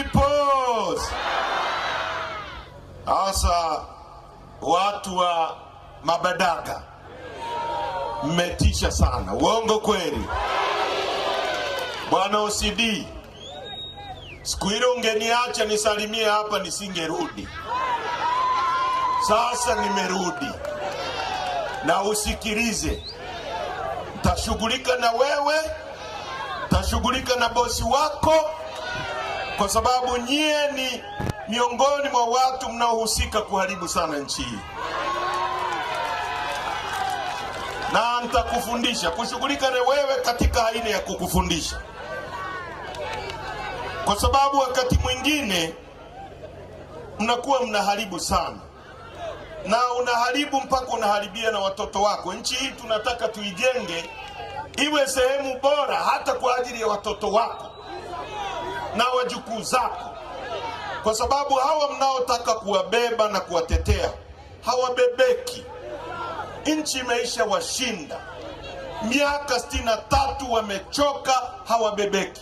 Pilipos. Asa watu wa Mabadaga mmetisha sana, uongo kweli? Bwana OCD, siku ile ungeniacha nisalimie hapa nisingerudi. Sasa nimerudi, na usikilize, tashughulika na wewe, tashughulika na bosi wako, kwa sababu nyie ni miongoni mwa watu mnaohusika kuharibu sana nchi hii. Na nitakufundisha kushughulika na wewe katika aina ya kukufundisha, kwa sababu wakati mwingine mnakuwa mnaharibu sana, na unaharibu mpaka unaharibia na watoto wako. Nchi hii tunataka tuijenge iwe sehemu bora hata kwa ajili ya watoto wako na wajukuu zako, kwa sababu hawa mnaotaka kuwabeba na kuwatetea hawabebeki. Nchi imeisha washinda, miaka 63 wamechoka, hawabebeki.